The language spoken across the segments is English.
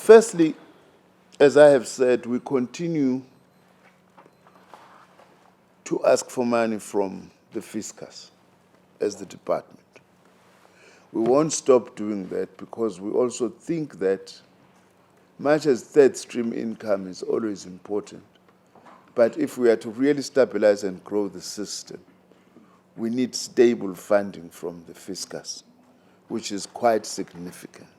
Firstly, as I have said, we continue to ask for money from the fiscus as the department. We won't stop doing that because we also think that much as third stream income is always important, but if we are to really stabilize and grow the system, we need stable funding from the fiscus, which is quite significant.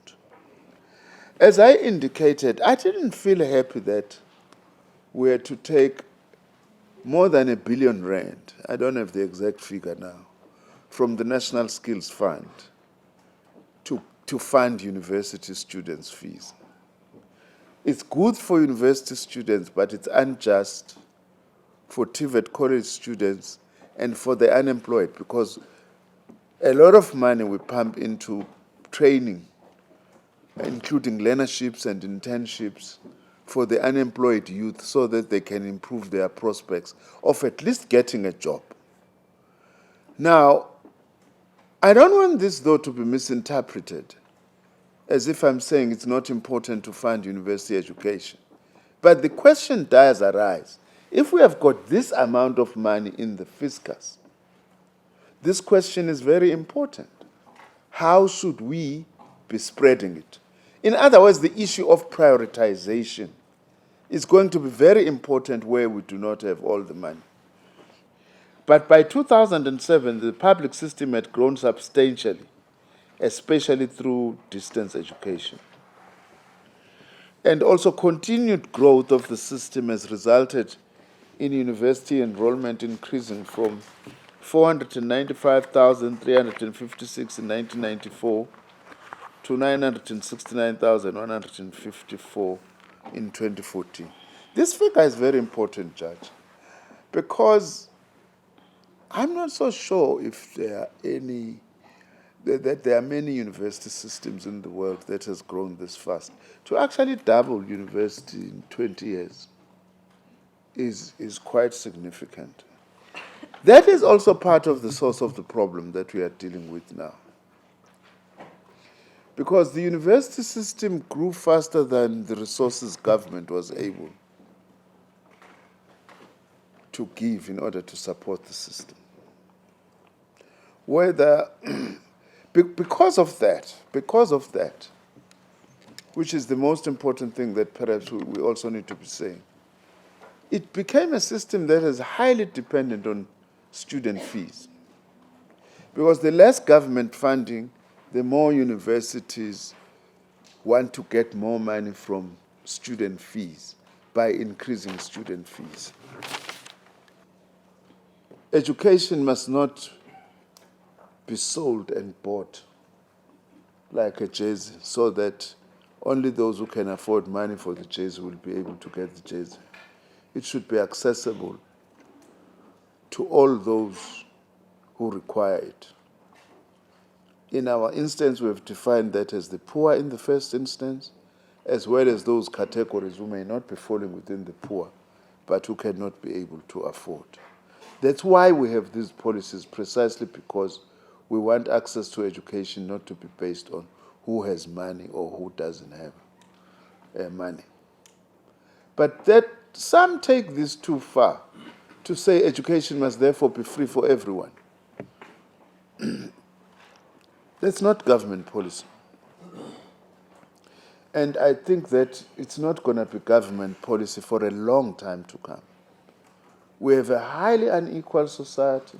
As I indicated, I didn't feel happy that we had to take more than R1 billion, I don't have the exact figure now, from the National Skills Fund to fund university students' fees. It's good for university students, but it's unjust for TVET college students and for the unemployed, because a lot of money we pump into training, including learnerships and internships for the unemployed youth so that they can improve their prospects of at least getting a job. Now, I don't want this, though, to be misinterpreted as if I'm saying it's not important to fund university education. But the question does arise. If we have got this amount of money in the fiscus, this question is very important. How should we be spreading it? In other words, the issue of prioritization is going to be very important where we do not have all the money. But by 2007, the public system had grown substantially, especially through distance education. And also continued growth of the system has resulted in university enrollment increasing from 495,356 in 1994 to 969,154 in 2014. This figure is very important, Judge, because I'm not so sure if there are many university systems in the world that has grown this fast. To actually double university in 20 years is quite significant. That is also part of the source of the problem that we are dealing with now. Because the university system grew faster than the resources government was able to give in order to support the system. Because of that, which is the most important thing that perhaps we also need to be saying, it became a system that is highly dependent on student fees. Because the less government funding, the more universities want to get more money from student fees by increasing student fees. Education must not be sold and bought like a jersey so that only those who can afford money for the jersey will be able to get the jersey. It should be accessible to all those who require it. In our instance, we have defined that as the poor in the first instance, as well as those categories who may not be falling within the poor, but who cannot be able to afford. That's why we have these policies, precisely because we want access to education not to be based on who has money or who doesn't have money. But that some take this too far to say education must therefore be free for everyone. That's not government policy. And I think that it's not going to be government policy for a long time to come. We have a highly unequal society.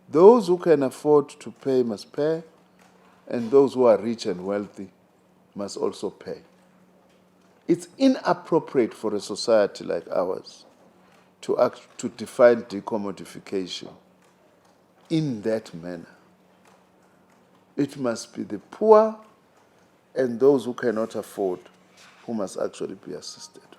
Those who can afford to pay must pay, and those who are rich and wealthy must also pay. It's inappropriate for a society like ours to define decommodification in that manner. It must be the poor and those who cannot afford who must actually be assisted.